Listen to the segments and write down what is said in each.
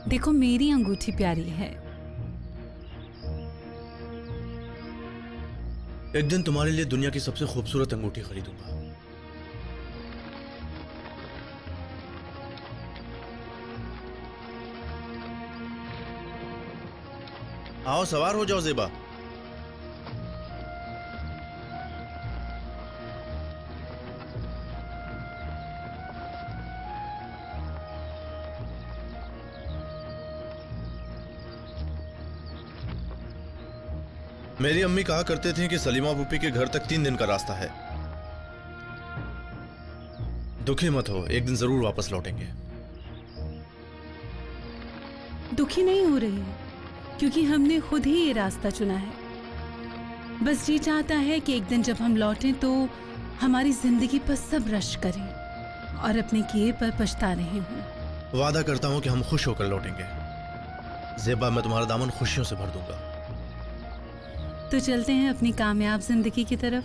देखो मेरी अंगूठी प्यारी है। एक दिन तुम्हारे लिए दुनिया की सबसे खूबसूरत अंगूठी खरीदूंगा। आओ सवार हो जाओ ज़ेबा। मेरी अम्मी कहा करते थे कि सलीमा पुप्पी के घर तक 3 दिन का रास्ता है। दुखी मत हो, एक दिन जरूर वापस लौटेंगे। दुखी नहीं हो रही हूँ क्योंकि हमने खुद ही ये रास्ता चुना है। बस जी चाहता है कि एक दिन जब हम लौटें तो हमारी जिंदगी पर सब रश करें और अपने किए पर पछता रहे हों। वादा करता हूं कि हम खुश होकर लौटेंगे। ज़ेबा, मैं तुम्हारा दामन खुशियों से भर दूंगा। तो चलते हैं अपनी कामयाब जिंदगी की तरफ।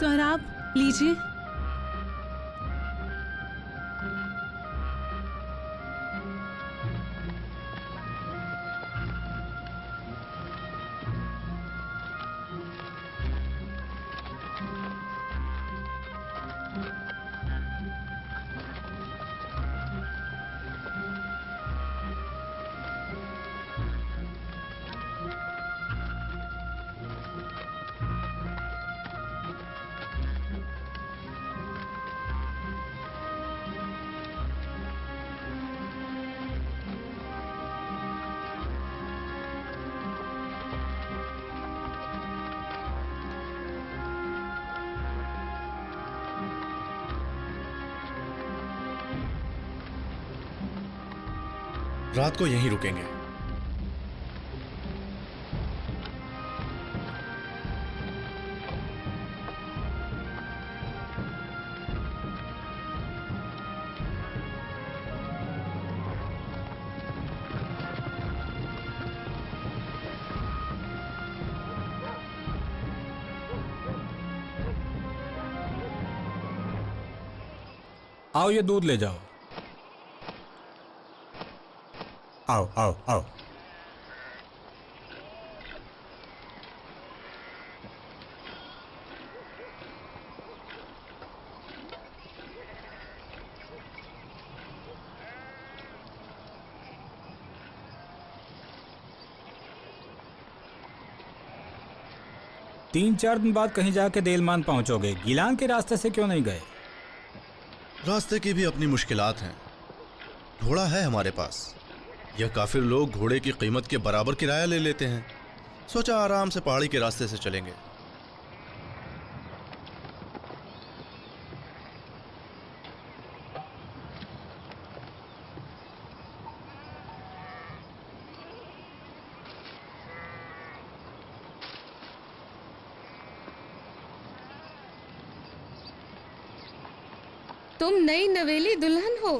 सोहराब लीजिए। रात को यहीं रुकेंगे। आओ ये दूध ले जाओ। आओ आओ आओ। 3-4 दिन बाद कहीं जाके देलमान पहुंचोगे। गिलान के रास्ते से क्यों नहीं गए? रास्ते की भी अपनी मुश्किलात हैं। घोड़ा है हमारे पास। यह काफिर लोग घोड़े की कीमत के बराबर किराया ले लेते हैं। सोचा आराम से पहाड़ी के रास्ते से चलेंगे। तुम नई नवेली दुल्हन हो?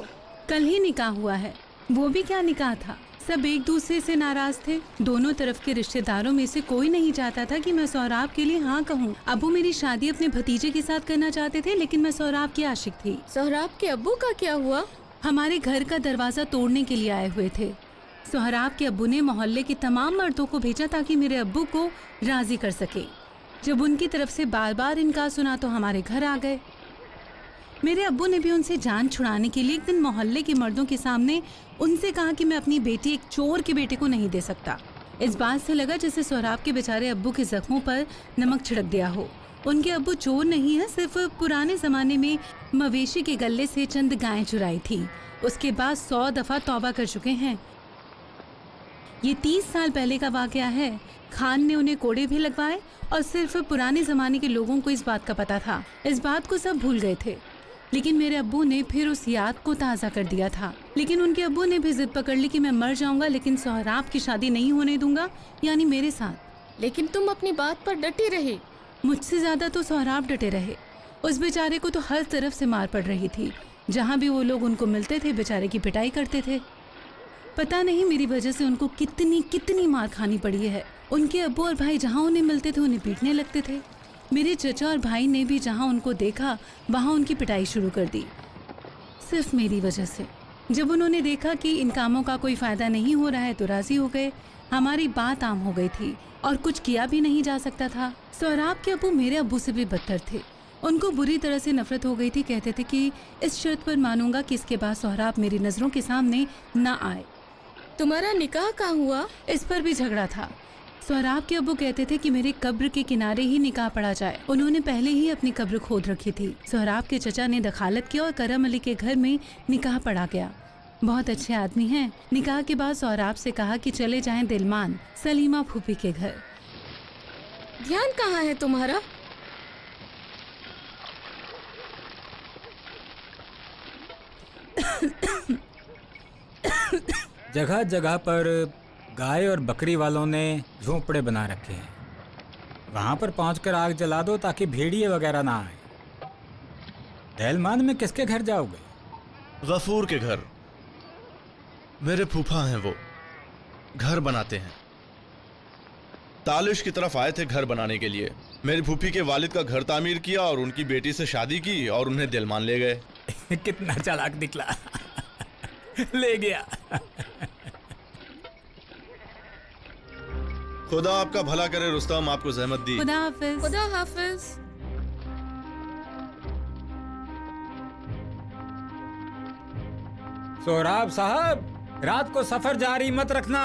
कल ही निकाह हुआ है। वो भी क्या निकाह था, सब एक दूसरे से नाराज थे। दोनों तरफ के रिश्तेदारों में से कोई नहीं चाहता था कि मैं सोहराब के लिए हाँ कहूँ। अबू मेरी शादी अपने भतीजे के साथ करना चाहते थे, लेकिन मैं सोहराब की आशिक थी। सोहराब के अब्बू का क्या हुआ? हमारे घर का दरवाजा तोड़ने के लिए आए हुए थे। सोहराब के अब्बू ने मोहल्ले के तमाम मर्दों को भेजा ताकि मेरे अब्बू को राजी कर सके। जब उनकी तरफ से बार बार इनकार सुना तो हमारे घर आ गए। मेरे अब्बू ने भी उनसे जान छुड़ाने के लिए एक दिन मोहल्ले के मर्दों के सामने उनसे कहा कि मैं अपनी बेटी एक चोर के बेटे को नहीं दे सकता। इस बात से लगा जैसे सोहराब के बेचारे अब्बू के जख्मों पर नमक छिड़क दिया हो। उनके अब्बू चोर नहीं है, सिर्फ पुराने जमाने में मवेशी के गले से चंद गायें चुराई थी। उसके बाद 100 दफा तौबा कर चुके हैं। ये 30 साल पहले का वाकया है। खान ने उन्हें कोड़े भी लगवाए और सिर्फ पुराने जमाने के लोगों को इस बात का पता था। इस बात को सब भूल गए थे, लेकिन मेरे अब्बू ने फिर उस याद को ताज़ा कर दिया था। लेकिन उनके अब्बू ने भी जिद पकड़ ली कि मैं मर जाऊंगा लेकिन सोहराब की शादी नहीं होने दूंगा, यानी मेरे साथ। लेकिन तुम अपनी बात पर डटी रहे। मुझसे ज्यादा तो सोहराब डटे रहे। उस बेचारे को तो हर तरफ से मार पड़ रही थी। जहाँ भी वो लोग उनको मिलते थे बेचारे की पिटाई करते थे। पता नहीं मेरी वजह से उनको कितनी कितनी मार खानी पड़ी है। उनके अब्बू और भाई जहाँ उन्हें मिलते थे उन्हें पीटने लगते थे। मेरे चचा और भाई ने भी जहाँ उनको देखा वहाँ उनकी पिटाई शुरू कर दी, सिर्फ मेरी वजह से। जब उन्होंने देखा कि इन कामों का कोई फायदा नहीं हो रहा है तो राजी हो गए। हमारी बात आम हो गई थी और कुछ किया भी नहीं जा सकता था। सोहराब के अब्बू मेरे अब्बू से भी बदतर थे। उनको बुरी तरह से नफरत हो गई थी। कहते थे कि इस शर्त पर मानूंगा कि इसके बाद सोहराब मेरी नजरों के सामने न आए। तुम्हारा निकाह कहाँ हुआ? इस पर भी झगड़ा था। सोहराब के अब्बू कहते थे कि मेरे कब्र के किनारे ही निकाह पड़ा जाए। उन्होंने पहले ही अपनी कब्र खोद रखी थी। सोहराब के चचा ने दखालत की और करम अली के घर में निकाह पड़ा गया। बहुत अच्छे आदमी हैं। निकाह के बाद सोहराब से कहा कि चले जाएं दिलमान, सलीमा फूफी के घर। ध्यान कहाँ है तुम्हारा? जगह जगह पर गाय और बकरी वालों ने झोंपड़े बना रखे हैं। वहां पर पहुंचकर आग जला दो ताकि भेड़िए वगैरह ना आए। देलमान में किसके घर जाओगे? गफूर के घर। मेरे फूफा हैं, वो घर बनाते हैं। तालिश की तरफ आए थे घर बनाने के लिए। मेरी फूफी के वालिद का घर तामीर किया और उनकी बेटी से शादी की और उन्हें दिलमान ले गए। कितना चालाक निकला। ले गया। खुदा आपका भला करे रुस्तम, आपको जहमत दी। खुदा हाफिज। खुदा हाफिज। सोहराब साहब, रात को सफर जारी मत रखना।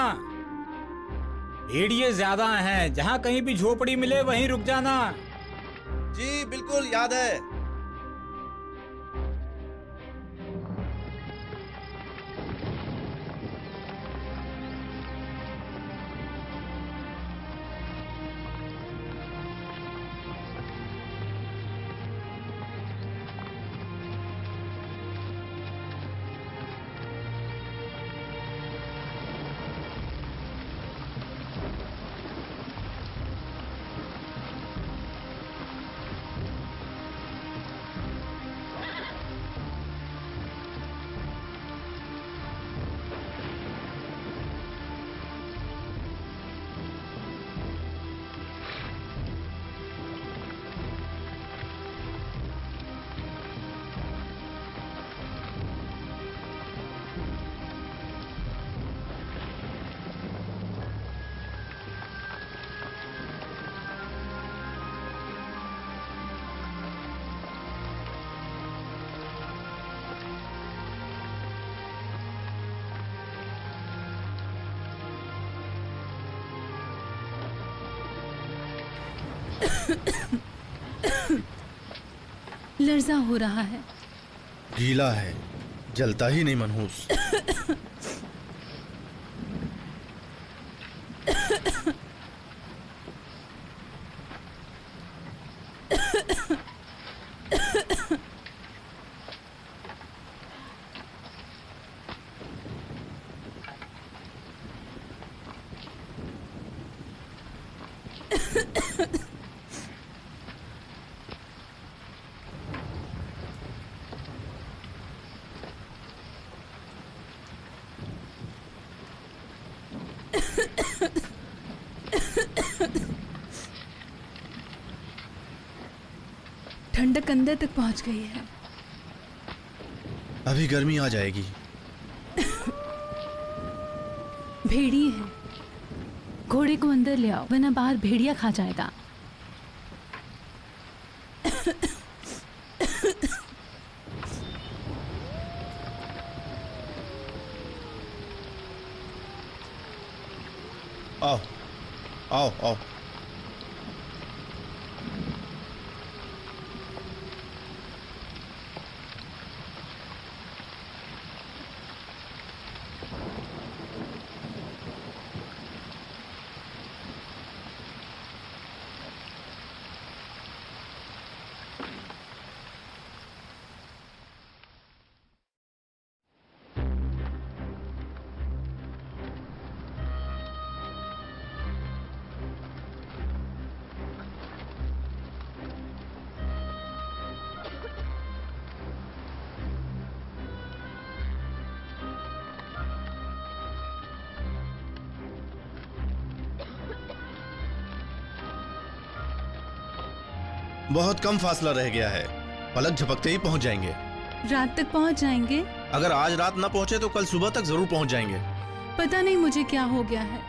भेड़िए ज्यादा हैं। जहाँ कहीं भी झोपड़ी मिले वहीं रुक जाना। जी बिल्कुल, याद है। लर्जा हो रहा है। गीला है, जलता ही नहीं मनहूस। ठंडक अंदर तक पहुंच गई है। अभी गर्मी आ जाएगी। भेड़िए है, घोड़े को अंदर ले आओ वरना बाहर भेड़िया खा जाएगा। आओ आओ आओ। बहुत कम फासला रह गया है, पलक झपकते ही पहुंच जाएंगे। रात तक पहुंच जाएंगे। अगर आज रात ना पहुंचे तो कल सुबह तक जरूर पहुंच जाएंगे। पता नहीं मुझे क्या हो गया है।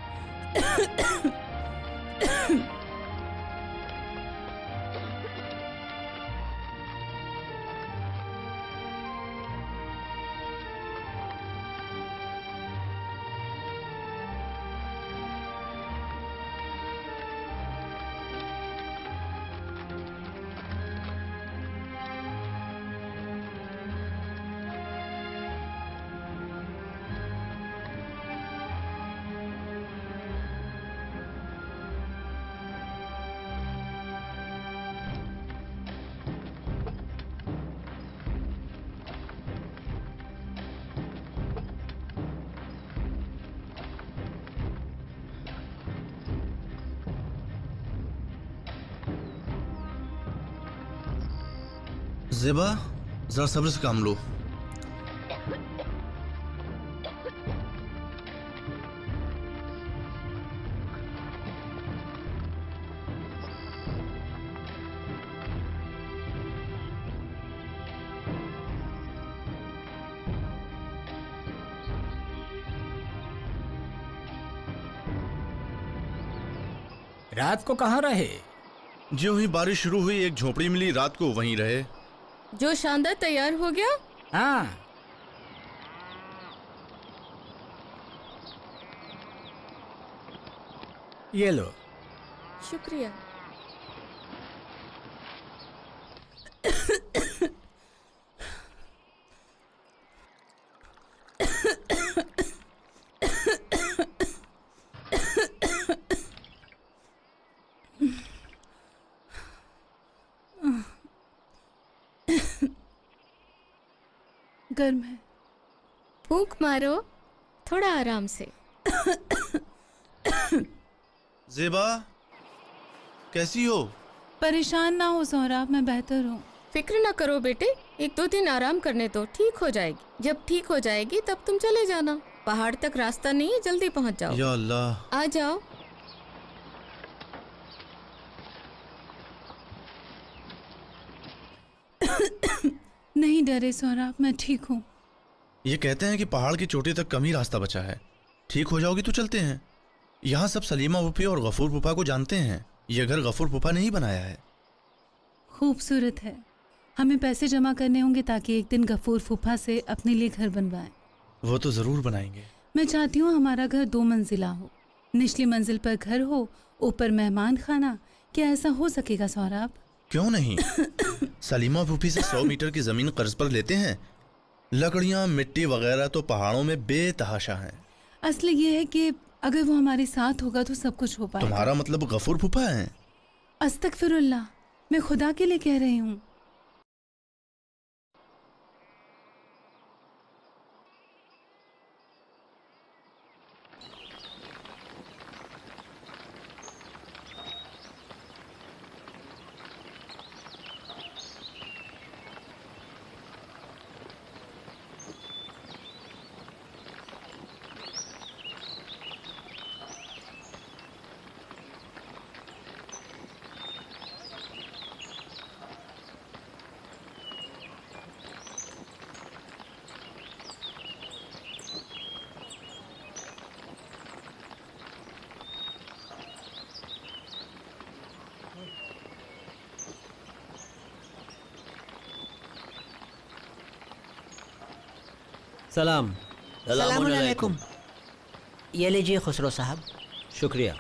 ज़ेबा, जरा सब्र से काम लो। रात को कहाँ रहे? ज्यों ही बारिश शुरू हुई एक झोपड़ी मिली, रात को वहीं रहे। जो शानदार तैयार हो गया। हाँ, ये लो। शुक्रिया। गर्म है। फूंक मारो थोड़ा आराम से। ज़ेबा, कैसी हो? परेशान ना हो सोहराब, मैं बेहतर हूँ। फिक्र ना करो बेटे, 1-2 दिन आराम करने दो, ठीक हो जाएगी। जब ठीक हो जाएगी तब तुम चले जाना। पहाड़ तक रास्ता नहीं है, जल्दी पहुंच जाओ। या अल्लाह। आ जाओ। नहीं डरे सोहराब, मैं ठीक हूँ। ये कहते हैं कि पहाड़ की चोटी तक कम ही रास्ता बचा है। ठीक हो जाओगी तो चलते हैं। यहाँ सब सलीमा फूफी और गफूर फूफा को जानते हैं। ये घर गफूर फूफा ने ही बनाया है। खूबसूरत है। हमें पैसे जमा करने होंगे ताकि एक दिन गफूर फूफा से अपने लिए घर बनवाएं। वो तो जरूर बनाएंगे। मैं चाहती हूँ हमारा घर 2 मंजिला हो। निचली मंजिल पर घर हो, ऊपर मेहमान खाना, क्या ऐसा हो सकेगा सौरभ? क्यों नहीं? सलीमा फूफी से 100 मीटर की जमीन कर्ज पर लेते हैं। लकड़ियां, मिट्टी वगैरह तो पहाड़ों में बेतहाशा हैं। असली ये है कि अगर वो हमारे साथ होगा तो सब कुछ हो पाएगा। तुम्हारा मतलब गफूर फूफा है? अस्तगफिरुल्लाह, मैं खुदा के लिए कह रही हूँ। सलाम। सलामुअलैकुम। ये लीजिए खुसरो साहब। शुक्रिया।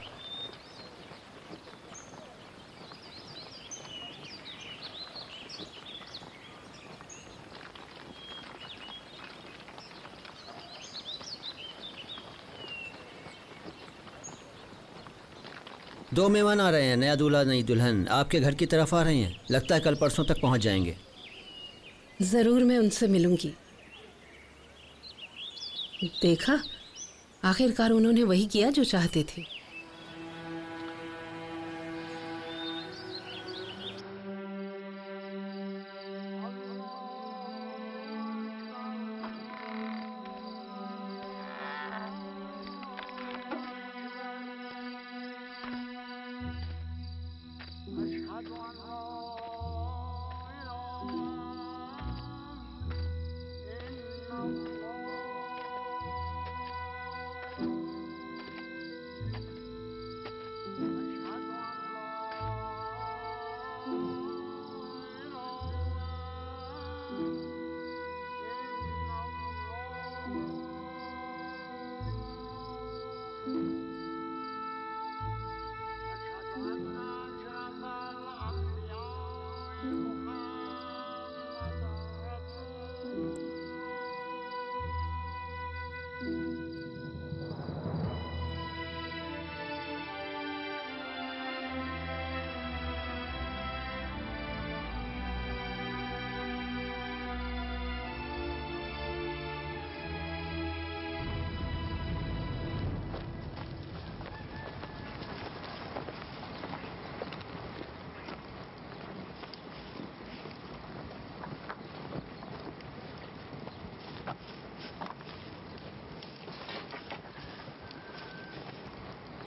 दो मेहमान आ रहे हैं, नया दूल्हा नई दुल्हन आपके घर की तरफ आ रहे हैं। लगता है कल परसों तक पहुंच जाएंगे। ज़रूर मैं उनसे मिलूंगी। देखा, आखिरकार उन्होंने वही किया जो चाहते थे।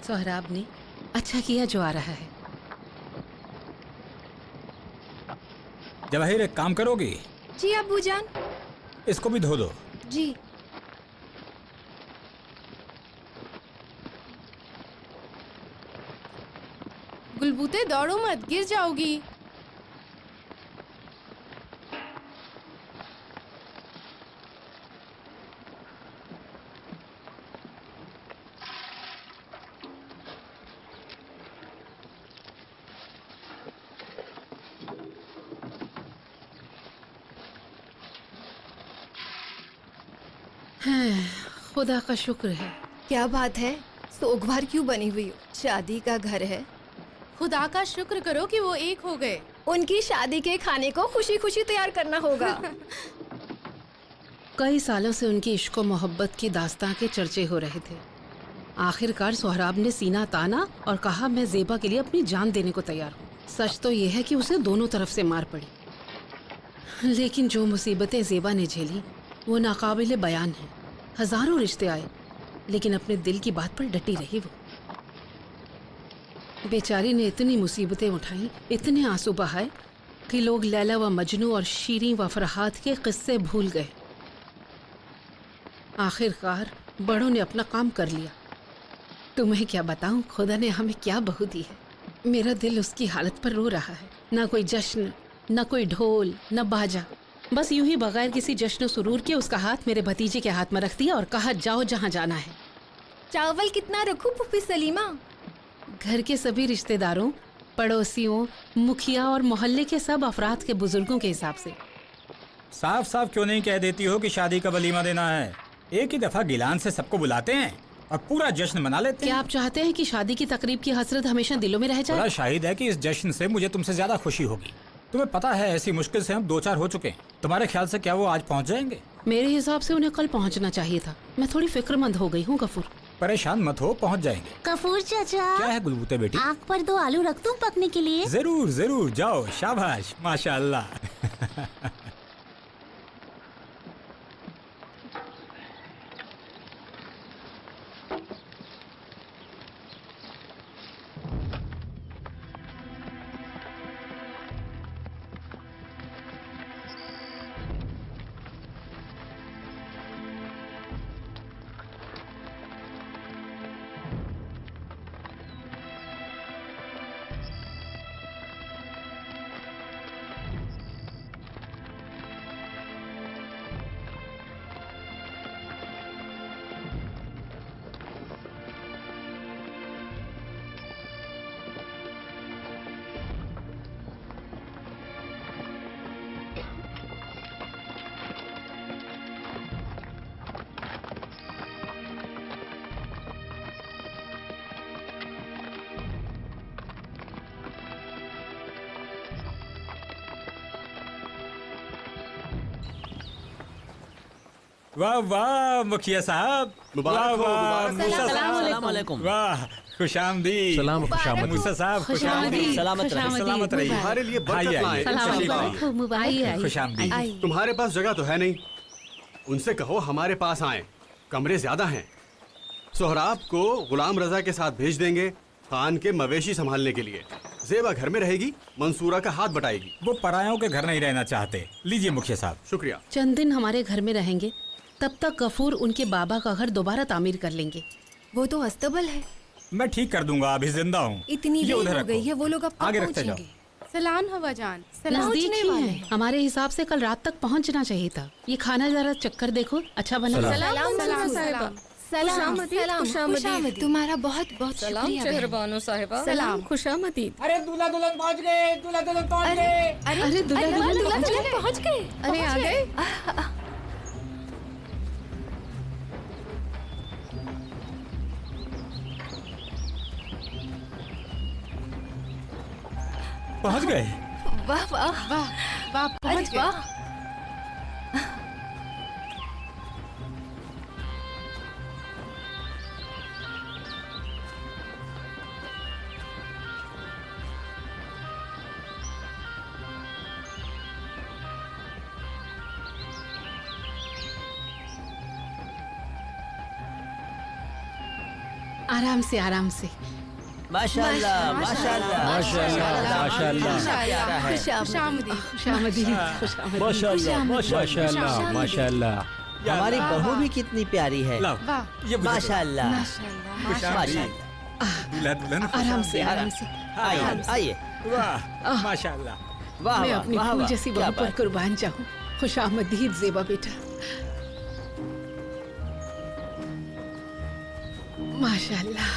सोहराब ने अच्छा किया जो आ रहा है। जवाहिर, एक काम करोगी? जी अब्बू जान। इसको भी धो दो। जी। गुलबूते दौड़ो मत, गिर जाओगी। खुदा का शुक्र है। क्या बात है, सोगवार क्यों बनी हुई हो? शादी का घर है। खुदा का शुक्र करो कि वो एक हो गए। उनकी शादी के खाने को खुशी खुशी तैयार करना होगा। कई सालों से उनकी इश्क और मोहब्बत की दास्तां के चर्चे हो रहे थे। आखिरकार सोहराब ने सीना ताना और कहा, मैं ज़ेबा के लिए अपनी जान देने को तैयार हूँ। सच तो ये है कि उसे दोनों तरफ से मार पड़ी, लेकिन जो मुसीबतें ज़ेबा ने झेली वो नाकाबिले बयान है। हजारों रिश्ते आए, लेकिन अपने दिल की बात पर डटी रही वो। बेचारी ने इतनी मुसीबतें उठाई, इतने आंसू बहाए कि लोग लैला व मजनू और शीरी व फरहाद के किस्से भूल गए। आखिरकार बड़ों ने अपना काम कर लिया। तुम्हें क्या बताऊं, खुदा ने हमें क्या बहू दी है। मेरा दिल उसकी हालत पर रो रहा है। ना कोई जश्न, ना कोई ढोल, न बाजा, बस यूं ही बगैर किसी जश्न सुरूर के उसका हाथ मेरे भतीजे के हाथ में रख दिया और कहा, जाओ जहां जाना है। चावल कितना रखूं फूफी सलीमा? घर के सभी रिश्तेदारों पड़ोसियों, मुखिया और मोहल्ले के सब अफराद के बुजुर्गों के हिसाब से। साफ साफ क्यों नहीं कह देती हो कि शादी का वलीमा देना है? एक ही दफा गिलान से सबको बुलाते हैं और पूरा जश्न मना लेते क्या हैं। आप चाहते हैं कि शादी की तकरीब की हसरत हमेशा दिलों में रह बड़ा जाए? शाहिद है कि इस जश्न से मुझे तुमसे ज्यादा खुशी होगी। तुम्हें पता है ऐसी मुश्किल से हम 2-4 हो चुके हैं। तुम्हारे ख्याल से क्या वो आज पहुंच जाएंगे? मेरे हिसाब से उन्हें कल पहुंचना चाहिए था। मैं थोड़ी फिक्रमंद हो गई हूँ गफूर। परेशान मत हो, पहुंच जाएंगे। कपूर चाचा, क्या है गुलबूते बेटी? आग पर 2 आलू रख दूं पकने के लिए? जरूर जरूर, जाओ, शाबाश, माशाअल्लाह। वाह वाह मुखिया साहब, वाह वाह मूसा साहब, वाह खुशामदीद। सलाम खुशामदीद। मूसा साहब खुशामदीद। सलामत रहिए। हमारे लिए बरकत लाएं। तशरीफ लाएं। आइए खुशामदीद। तुम्हारे पास जगह तो है नहीं, उनसे कहो हमारे पास आए, कमरे ज्यादा हैं। सोहराब को गुलाम रजा के साथ भेज देंगे खान के मवेशी संभालने के लिए। जेबा घर में रहेगी, मंसूरा का हाथ बटाएगी। वो परायों के घर नहीं रहना चाहते। लीजिए मुखिया साहब। शुक्रिया। चंद दिन हमारे घर में रहेंगे, तब तक गफूर उनके बाबा का घर दोबारा तामीर कर लेंगे। वो तो अस्तबल है। मैं ठीक कर दूंगा, अभी जिंदा हूँ। इतनी ये देर उधर हो रखो। गई है, वो लोग अब कब आगे रखते जाओ। पहुंचेंगे? सलाम हवाजान, नजदीक ही है। हमारे हिसाब से कल रात तक पहुंचना चाहिए था। ये खाना जरा चक्कर देखो, अच्छा बना है। सलाम सलाम साहिबा। सलाम खुशामदीद। तुम्हारा बहुत बहुत सलाम शुक्रिया बहन। चेहरबानो साहिबा। सलाम खुशामदीद। अरे दूल्हा दुल्हन पहुँच गए, दूल्हा दुल्हन पहुँच गए। अरे दुल्हन पहुंच गए। अरे आ गए। पहुँच गए। वाह वाह वाह वाह, अरे पहुंच गए। वाह। आराम से आराम से। माशाल्लाह माशाल्लाह माशाल्लाह, माशाल्लाह। खुशामदीद। खुशामदीद खुशामदीद। माशाल्लाह माशाल्लाह माशाल्लाह। हमारी बहू भी कितनी प्यारी है। लाओ, वाह, ये बुझो। माशाल्लाह खुशामदीद। दूल्हा दुल्हन आराम से खुशामदीद। आराम से। आइए आइए। वाह माशाल्लाह। वाह मैं वाह अपनी वाह फूल वाह, जैसी क्या बहू पर बात। कुर्बान जाऊं। खुशामदीद जेबा बेटा। माशाल्लाह।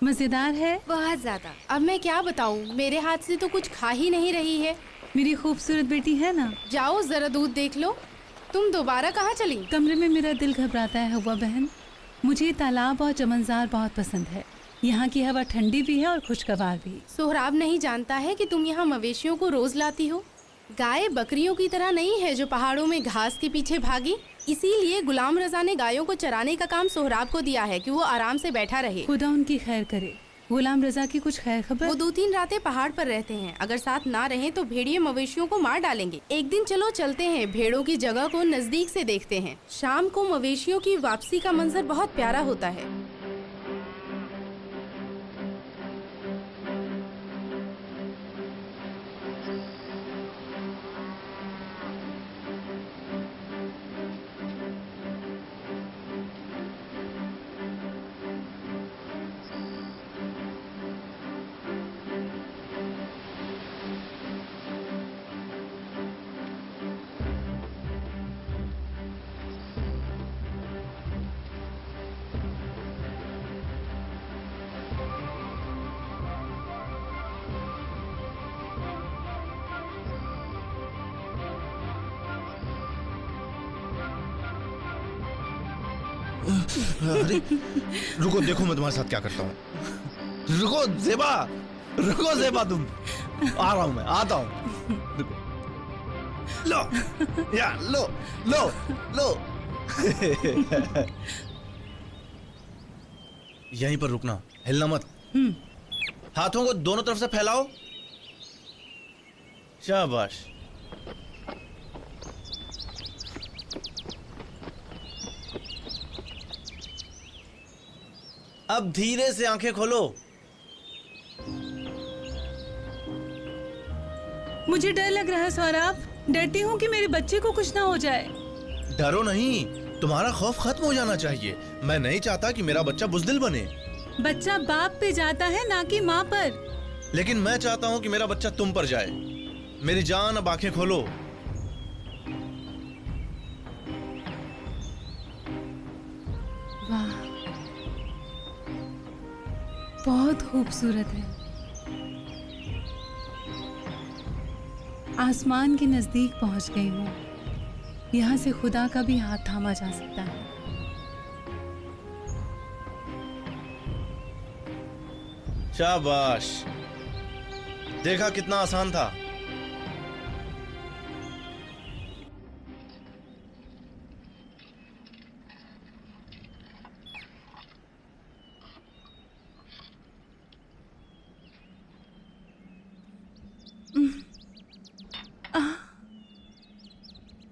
मजेदार है। बहुत ज्यादा। अब मैं क्या बताऊं, मेरे हाथ से तो कुछ खा ही नहीं रही है। मेरी खूबसूरत बेटी है ना। जाओ जरा दूध देख लो। तुम दोबारा कहाँ चली? कमरे में मेरा दिल घबराता है हवा बहन। मुझे तालाब और चमनजार बहुत पसंद है। यहाँ की हवा ठंडी भी है और खुशगवार भी। सोहराब नहीं जानता है कि तुम यहाँ मवेशियों को रोज लाती हो। गाय बकरियों की तरह नहीं है जो पहाड़ों में घास के पीछे भागी। इसीलिए गुलाम रजा ने गायों को चराने का काम सोहराब को दिया है कि वो आराम से बैठा रहे। खुदा उनकी खैर करे। गुलाम रजा की कुछ खैर खबर? वो 2-3 रातें पहाड़ पर रहते हैं। अगर साथ ना रहें तो भेड़िए मवेशियों को मार डालेंगे। एक दिन चलो चलते हैं, भेड़ों की जगह को नजदीक से देखते हैं। शाम को मवेशियों की वापसी का मंजर बहुत प्यारा होता है। अरे रुको, देखो मैं तुम्हारे साथ क्या करता हूँ। रुको ज़ेबा, रुको ज़ेबा, तुम आ रहा हूँ मैं, आता हूँ। रुको, लो या लो लो लो। यहीं पर रुकना, हिलना मत। हाथों को दोनों तरफ से फैलाओ। शाबाश। अब धीरे से आंखें खोलो। मुझे डर लग रहा है सोहराब। डरती हूँ कि मेरे बच्चे को कुछ ना हो जाए। डरो नहीं, तुम्हारा खौफ खत्म हो जाना चाहिए। मैं नहीं चाहता कि मेरा बच्चा बुज़दिल बने। बच्चा बाप पे जाता है ना कि माँ पर। लेकिन मैं चाहता हूँ कि मेरा बच्चा तुम पर जाए। मेरी जान, अब आंखें खोलो। वाह, बहुत खूबसूरत है। आसमान के नजदीक पहुंच गई हूँ। यहाँ से खुदा का भी हाथ थामा जा सकता है। शाबाश, देखा कितना आसान था।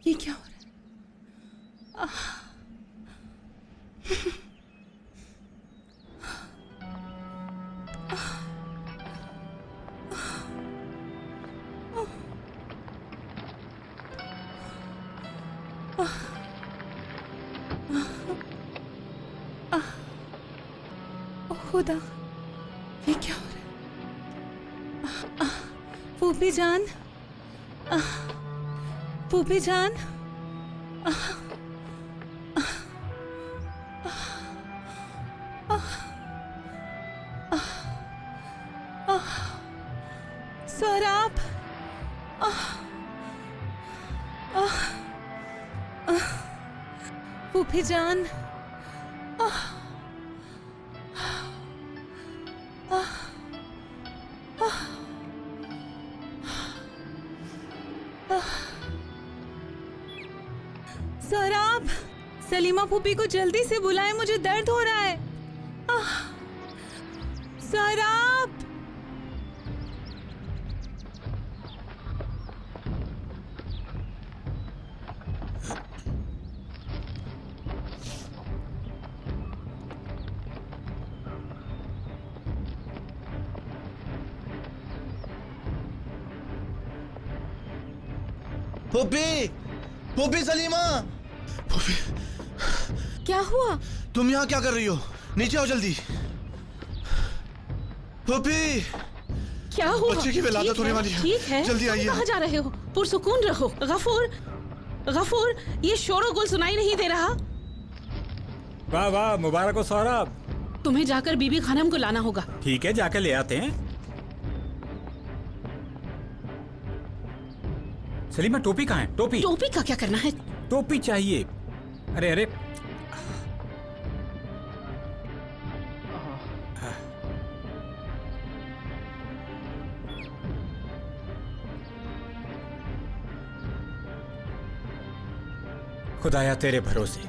ये क्या हो रहा है? खुदा, ये क्या हो रहा है? फूफी जान, फूफी जान, सोहराब, फूफी जान, सोहराब, सलीमा फूफी को जल्दी से बुलाएं, मुझे दर्द हो रहा है। सोहराब, फूफी, फूफी सलीमा, फूफी, क्या हुआ? तुम यहाँ क्या कर रही हो? नीचे आओ जल्दी। फूफी, क्या हुआ? बच्चे की विलादत होने वाली है। ठीक है, जल्दी आइए। कहाँ जा रहे हो? पुरसुकून रहो। गफूर, गफूर, ये शोर गुल सुनाई नहीं दे रहा। वाह वाह, मुबारक हो सोहराब। तुम्हें जाकर बीबी खानम को लाना होगा। ठीक है, जाकर ले आते हैं। सलीमा, टोपी कहाँ है? टोपी। टोपी का क्या करना है? टोपी चाहिए। अरे अरे, खुदाया तेरे भरोसे।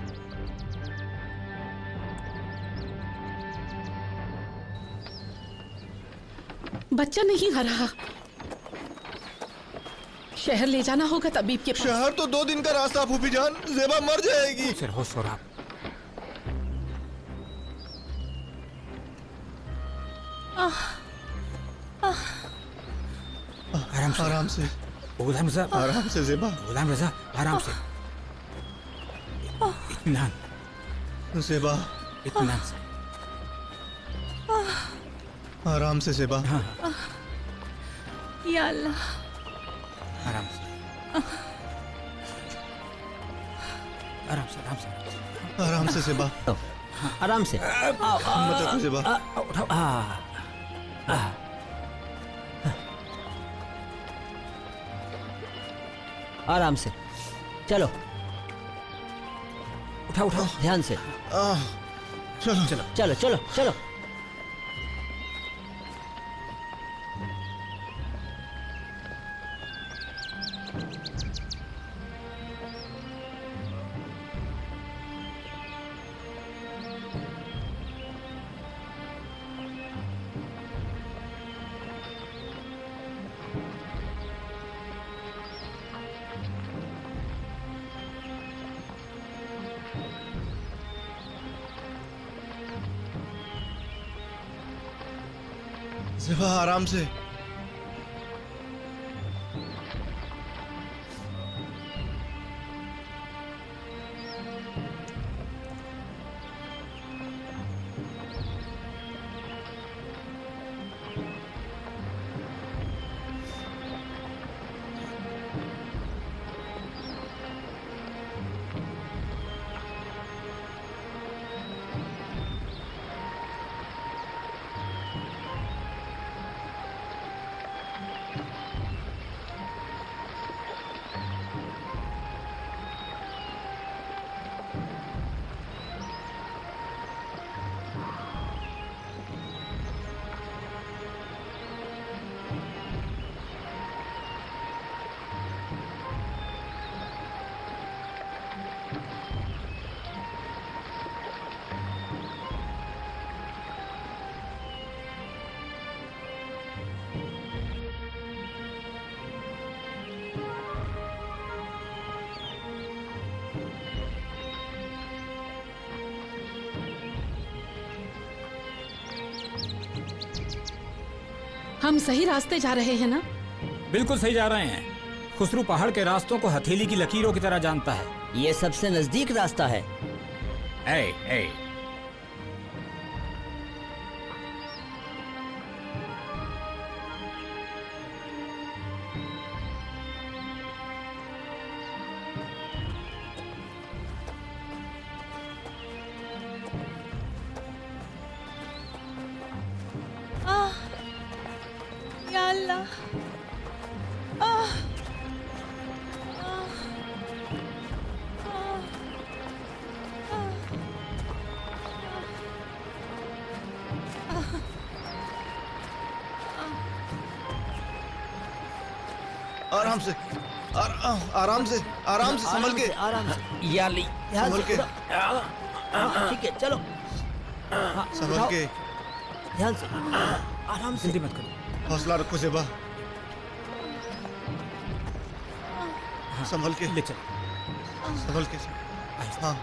बच्चा नहीं आ रहा। शहर ले जाना होगा तबीब के पास। शहर तो 2 दिन का रास्ता फूफी जान, ज़ेबा मर जाएगी। सिर हो सोहराब। आराम से गुलाम रजा, आराम से ज़ेबा। गुलाम रजा, आराम से। इत्मीनान ज़ेबा, इत्मीनान से। आराम से ज़ेबा। हाँ, या अल्लाह, आराम से, आराम से, आराम से, आराम से ज़ेबा। आराम से। मत रखो ज़ेबा। आराम से चलो। उठाओ उठाओ, ध्यान से। चलो चलो चलो चलो चलो। ज़ेबा, आराम से। हम सही रास्ते जा रहे हैं ना? बिल्कुल सही जा रहे हैं। खुसरू पहाड़ के रास्तों को हथेली की लकीरों की तरह जानता है। ये सबसे नजदीक रास्ता है। ए, या अल्लाह, आराम से, आराम से, आराम से, संभल के। आराम से। या ली संभल के। ठीक है चलो। संभल के। ध्यान से। आराम से। जल्दी मत करो। हौसला रखो ज़ेबा। संभल के। ले चल। संभल के। हाँ।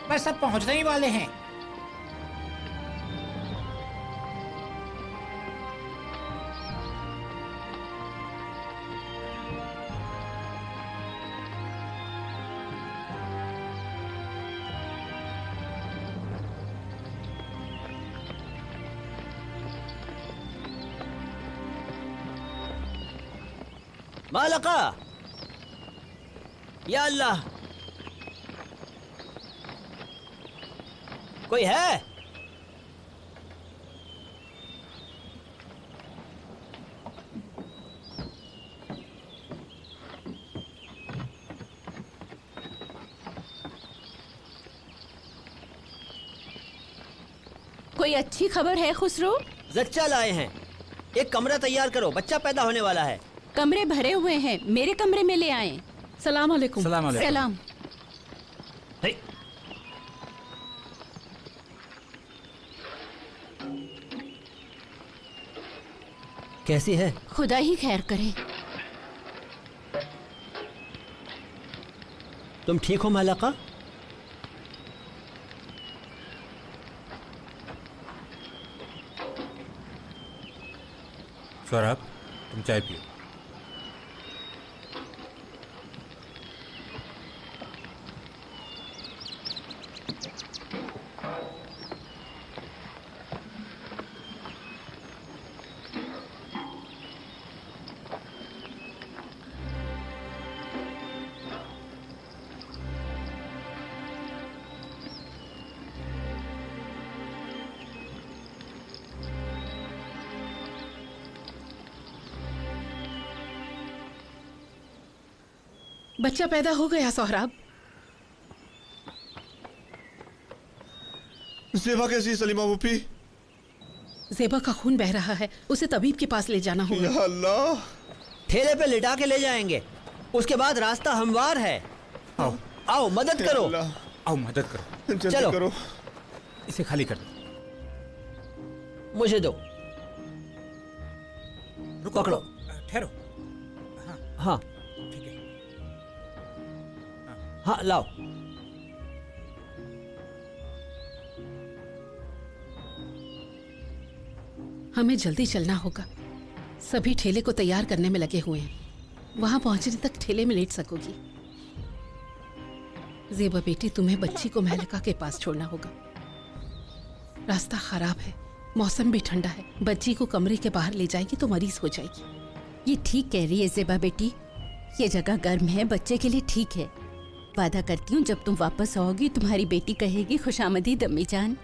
बस सब पहुंचने ही वाले हैं। मालका, या अल्लाह, कोई है? कोई अच्छी खबर है खुसरो? जच्चा लाए हैं। एक कमरा तैयार करो, बच्चा पैदा होने वाला है। कमरे भरे हुए हैं, मेरे कमरे में ले आए। सलाम अलैकुम। सलाम अलैकुम। सलाम। कैसी है? खुदा ही खैर करे। तुम ठीक हो मालका? सौरभ, तुम चाय पियो। बच्चा पैदा हो गया सोहराब। ज़ेबा कैसी है सलीमा फूफी? ज़ेबा का खून बह रहा है, उसे तबीब के पास ले जाना होगा। या अल्लाह। ठेले पे लिटा के ले जाएंगे, उसके बाद रास्ता हमवार है। आओ आओ मदद करो। आओ मदद करो। चलो करो। इसे खाली कर दो। मुझे दो। रुको, पकड़ो। ठहरो। हाँ ठीक है। हाँ लाओ। हमें जल्दी चलना होगा, सभी ठेले को तैयार करने में लगे हुए हैं। वहां पहुंचने तक ठेले में लेट सकोगी। ज़ेबा बेटी, तुम्हें बच्ची को महलिका के पास छोड़ना होगा। रास्ता खराब है, मौसम भी ठंडा है। बच्ची को कमरे के बाहर ले जाएगी तो मरीज हो जाएगी। ये ठीक कह रही है ज़ेबा बेटी, ये जगह गर्म है, बच्चे के लिए ठीक है। वादा करती हूँ जब तुम वापस आओगी तुम्हारी बेटी कहेगी खुशामदीद अम्मी जान।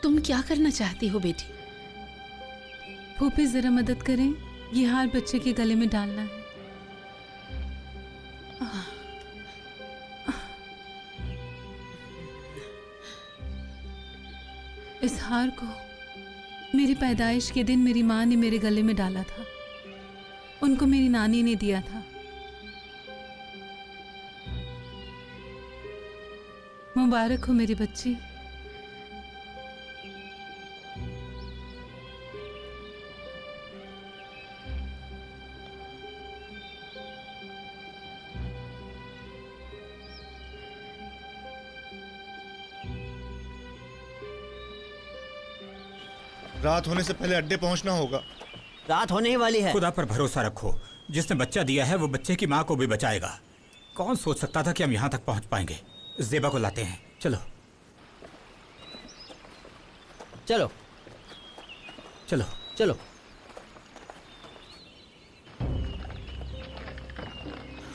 तुम क्या करना चाहती हो बेटी? फूफी जरा मदद करें, ये हार बच्चे के गले में डालना है। इस हार को मेरी पैदाइश के दिन मेरी माँ ने मेरे गले में डाला था। उनको मेरी नानी ने दिया था। मुबारक हो मेरी बच्ची। रात होने से पहले अड्डे पहुंचना होगा। रात होने ही वाली है। खुदा पर भरोसा रखो, जिसने बच्चा दिया है वो बच्चे की माँ को भी बचाएगा। कौन सोच सकता था कि हम यहाँ तक पहुँच पाएंगे। ज़ेबा को लाते हैं, चलो चलो चलो चलो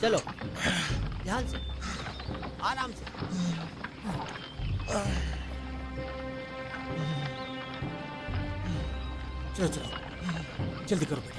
चलो, ध्यान से, आराम से। चलो चलो, जल्दी करो बेटा।